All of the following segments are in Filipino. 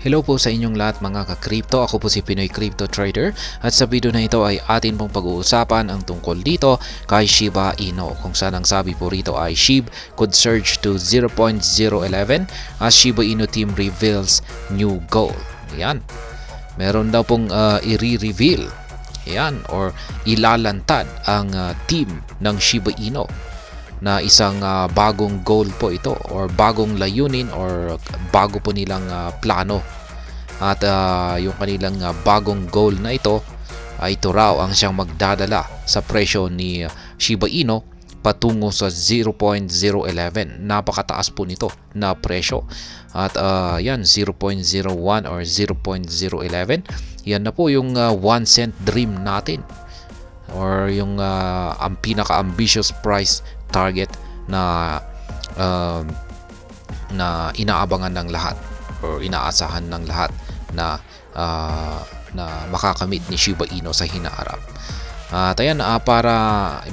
Hello po sa inyong lahat mga ka-crypto. Ako po si Pinoy Crypto Trader at sa video na ito ay atin pong pag-uusapan ang tungkol dito kay Shiba Inu, kung saan ang sabi po rito ay SHIB could surge to 0.011 as Shiba Inu team reveals new goal. Ayan. Meron daw pong i-reveal. Ayan, or ilalantad ang team ng Shiba Inu na isang bagong goal po ito or bagong layunin or bago po nilang plano. At yung kanilang bagong goal na ito ay ito raw ang siyang magdadala sa presyo ni Shiba Inu patungo sa 0.011. Napakataas po nito na presyo. At yan, 0.01 or 0.011. Yan na po yung 1 cent dream natin. Or yung ang pinaka-ambitious price target na inaabangan ng lahat or inaasahan ng lahat na makakamit ni Shiba Inu sa hinaharap. At ayan, para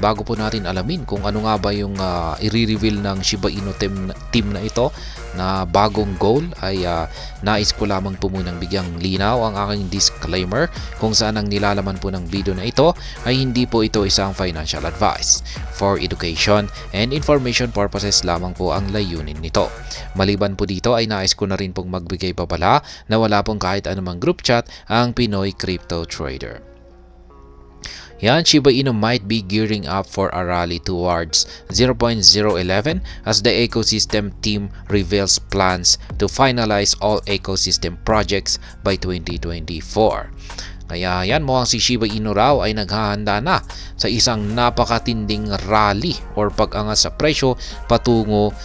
bago po natin alamin kung ano nga ba yung i-reveal ng Shiba Inu team na ito na bagong goal, ay nais ko lamang po munang bigyang linaw ang aking disclaimer kung saan ang nilalaman po ng video na ito ay hindi po ito isang financial advice. For education and information purposes lamang po ang layunin nito. Maliban po dito ay nais ko na rin pong magbigay babala na wala pong kahit anumang group chat ang Pinoy Crypto Trader. Yan, Shiba Inu might be gearing up for a rally towards 0.011 as the ecosystem team reveals plans to finalize all ecosystem projects by 2024. Kaya yan, mukhang si Shiba Inu raw ay naghahanda na sa isang napakatinding rally or pag-angat sa presyo patungo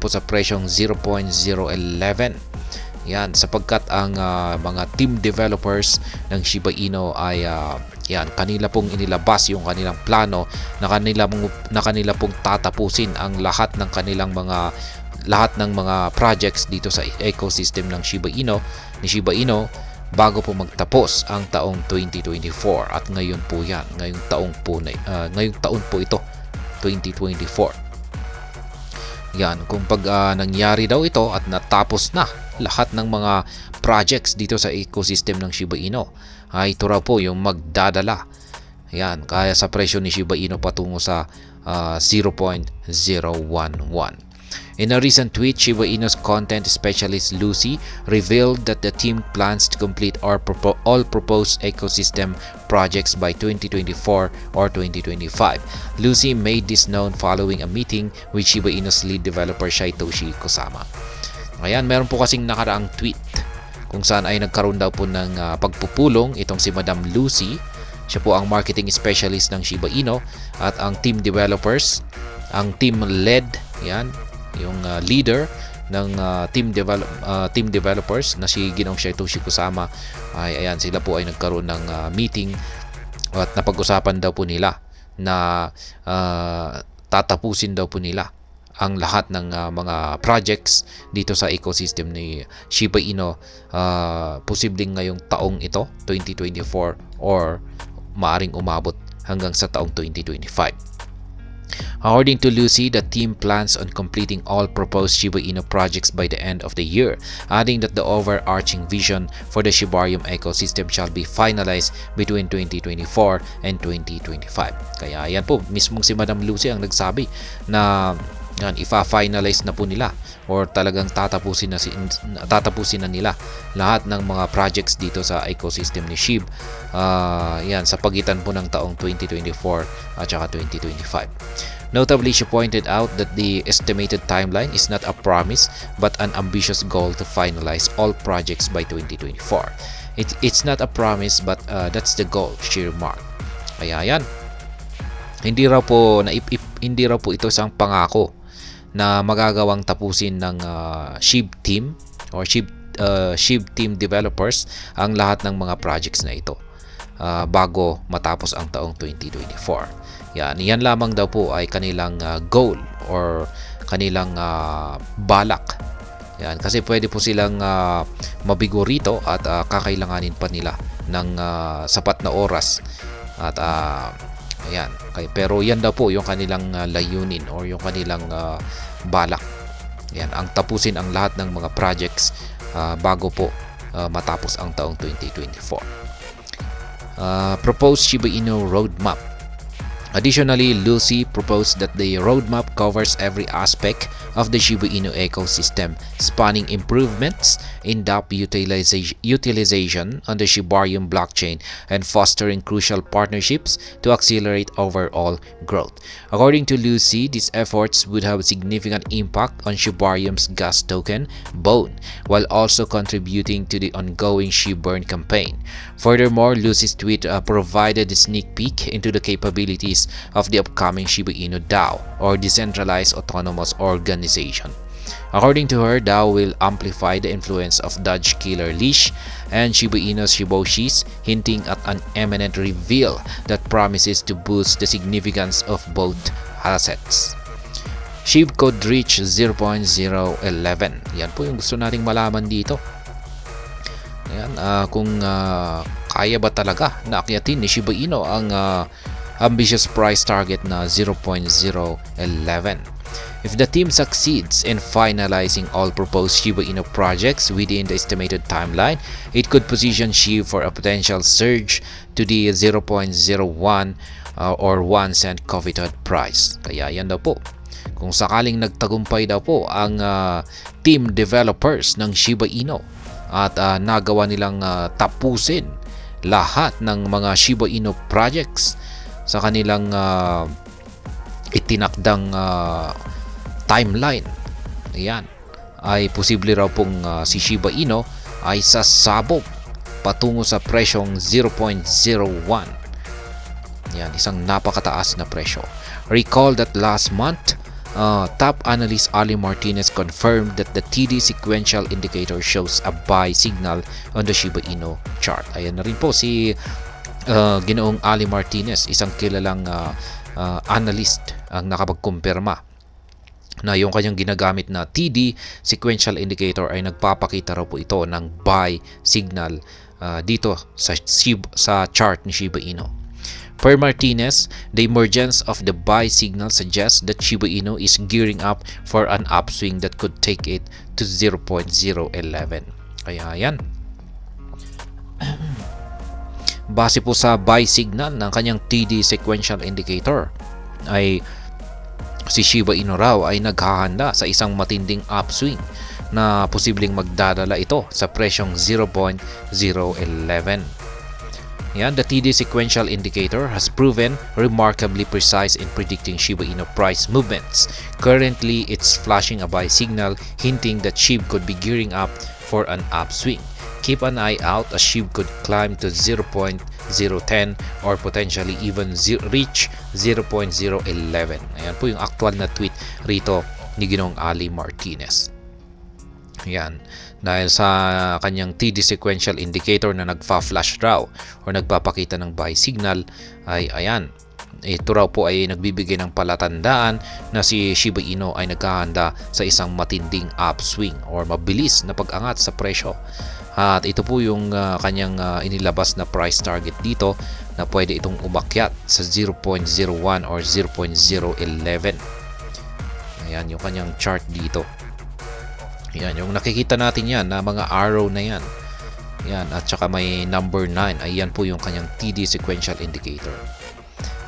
po sa presyong 0.011. Yan, sapagkat ang mga team developers ng Shiba Inu ay yan, kanila pong inilabas yung kanilang plano na kanila pong tatapusin ang lahat ng mga projects dito sa ecosystem ng Shiba Inu bago po magtapos ang taong 2024. At ngayon po yan, ngayong taon po ito, 2024. Yan, kung nangyari daw ito at natapos na lahat ng mga projects dito sa ecosystem ng Shiba Inu, ay ito raw po yung magdadala. Yan, kaya sa presyo ni Shiba Inu patungo sa 0.011. In a recent tweet, Shiba Inu's content specialist Lucy revealed that the team plans to complete all proposed ecosystem projects by 2024 or 2025. Lucy made this known following a meeting with Shiba Inu's lead developer Satoshi Kusama. Ayan, meron po kasing nakaraang tweet kung saan ay nagkaroon daw po ng pagpupulong itong si Madam Lucy. Siya po ang marketing specialist ng Shiba Inu at ang team developers, ang team led, yan, yung leader ng team developers na si Ginoong Satoshi Kusama, ay ayan, sila po ay nagkaroon ng meeting at napag-usapan daw po nila na tatapusin daw po nila ang lahat ng mga projects dito sa ecosystem ni Shiba Inu posibleng ngayong taong ito, 2024, or maaring umabot hanggang sa taong 2025. According to Lucy, the team plans on completing all proposed Shiba Inu projects by the end of the year, adding that the overarching vision for the Shibarium ecosystem shall be finalized between 2024 and 2025. Kaya yan po, mismong si Madam Lucy ang nagsabi na yan, ifa-finalize na po nila or talagang tatapusin na nila lahat ng mga projects dito sa ecosystem ni SHIB, yan, sa pagitan po ng taong 2024 at saka 2025. Notably, she pointed out that the estimated timeline is not a promise but an ambitious goal to finalize all projects by 2024. It's not a promise but that's the goal, she remarked. Kaya yan, hindi raw po ito isang pangako na magagawang tapusin ng SHIB team or SHIB team developers ang lahat ng mga projects na ito bago matapos ang taong 2024. Yan lamang daw po ay kanilang goal or kanilang balak. Yan, kasi pwede po silang mabigo rito at kakailanganin pa nila ng sapat na oras at ayan, pero yan daw po yung kanilang layunin or yung kanilang balak. Yan, ang tapusin ang lahat ng mga projects bago po matapos ang taong 2024. Proposed Shiba Inu roadmap. Additionally, Lucy proposed that the roadmap covers every aspect of the Shiba Inu ecosystem, spanning improvements, in-depth utilization on the Shibarium blockchain, and fostering crucial partnerships to accelerate overall growth. According to Lucy, these efforts would have a significant impact on Shibarium's gas token, BONE, while also contributing to the ongoing ShiBurn campaign. Furthermore, Lucy's tweet provided a sneak peek into the capabilities of the upcoming Shiba Inu DAO, or Decentralized Autonomous Organization. According to her, DAO will amplify the influence of Dodge Killer Leash and Shiba Inu's Shiboshis, hinting at an imminent reveal that promises to boost the significance of both assets. SHIB could reach 0.011. Yan po yung gusto nating malaman dito. Ayan, kung kaya ba talaga na akyatin ni Shiba Inu ang ambitious price target na 0.011. If the team succeeds in finalizing all proposed Shiba Inu projects within the estimated timeline, it could position SHIB for a potential surge to the 0.01 or 1 cent coveted price. Kaya yan daw po. Kung sakaling nagtagumpay daw po ang team developers ng Shiba Inu at nagawa nilang tapusin lahat ng mga Shiba Inu projects sa kanilang itinakdang timeline, ayan, ay posible raw pong si Shiba Inu ay sasabog patungo sa presyong 0.01. Yan, isang napakataas na presyo. Recall that last month, top analyst Ali Martinez confirmed that the TD sequential indicator shows a buy signal on the Shiba Inu chart. Ayan na rin po si Ginoong Ali Martinez, isang kilalang analyst ang nakapagkumpirma na yung kanyang ginagamit na TD sequential indicator ay nagpapakita raw po ito ng buy signal dito sa chart ni Shiba Inu. Per Martinez, the emergence of the buy signal suggests that Shiba Inu is gearing up for an upswing that could take it to 0.011. Kaya yan. Base po sa buy signal ng kanyang TD sequential indicator ay si Shiba Inu raw ay naghahanda sa isang matinding upswing na posibleng magdadala ito sa presyong 0.011. Yan, the TD sequential indicator has proven remarkably precise in predicting Shiba Inu price movements. Currently, it's flashing a buy signal hinting that SHIB could be gearing up for an upswing. Keep an eye out as SHIB could climb to 0.010 or potentially even reach 0.011. Ayan po yung actual na tweet rito ni Ginoong Ali Martinez. Ayan, dahil sa kanyang TD sequential indicator na nagfa-flash raw o nagpapakita ng buy signal ay ayan, ito raw po ay nagbibigay ng palatandaan na si Shiba Inu ay naghahanda sa isang matinding upswing or mabilis na pag-angat sa presyo. At ito po yung kanyang inilabas na price target dito na pwede itong umakyat sa 0.01 or 0.011. Ayan yung kanyang chart dito. Ayan yung nakikita natin yan na mga arrow na yan. Ayan, at saka may number 9. Ayan po yung kanyang TD sequential indicator.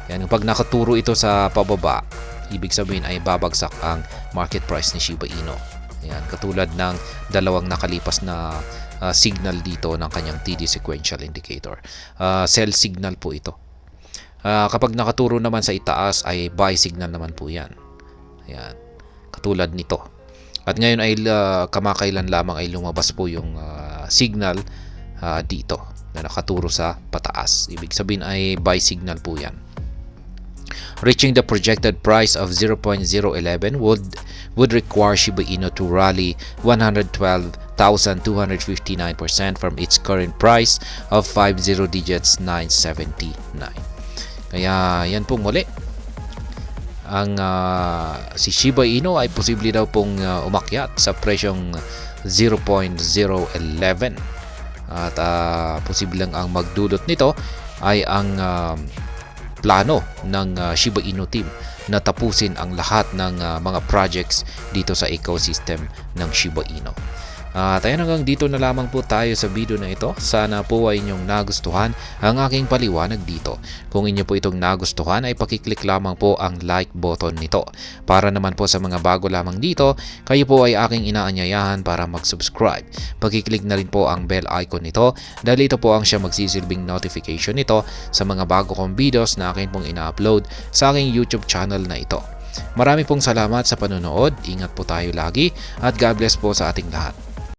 Ayan, pag nakaturo ito sa pababa, ibig sabihin ay babagsak ang market price ni Shiba Inu. Ayan, katulad ng dalawang nakalipas na signal dito ng kanyang TD sequential indicator. Sell signal po ito. Kapag nakaturo naman sa itaas ay buy signal naman po yan. Ayan, katulad nito. At ngayon ay kamakailan lamang ay lumabas po yung signal dito na nakaturo sa pataas. Ibig sabihin ay buy signal po yan. Reaching the projected price of 0.011 would require Shiba Inu to rally 112,259% from its current price of 50 digits 979. Kaya yan pong muli. Ang si Shiba Inu ay posible daw pong umakyat sa presyong 0.011 at posibleng ang magdulot nito ay ang plano ng Shiba Inu team na tapusin ang lahat ng mga projects dito sa ecosystem ng Shiba Inu. At ayun, hanggang dito na lamang po tayo sa video na ito. Sana po ay inyong nagustuhan ang aking paliwanag dito. Kung inyo po itong nagustuhan ay pakiclick lamang po ang like button nito. Para naman po sa mga bago lamang dito, kayo po ay aking inaanyayahan para mag-subscribe. Pakiclick na rin po ang bell icon nito dahil ito po ang siya magsisilbing notification nito sa mga bago kong videos na akin pong ina-upload sa aking YouTube channel na ito. Marami pong salamat sa panonood, ingat po tayo lagi at God bless po sa ating lahat.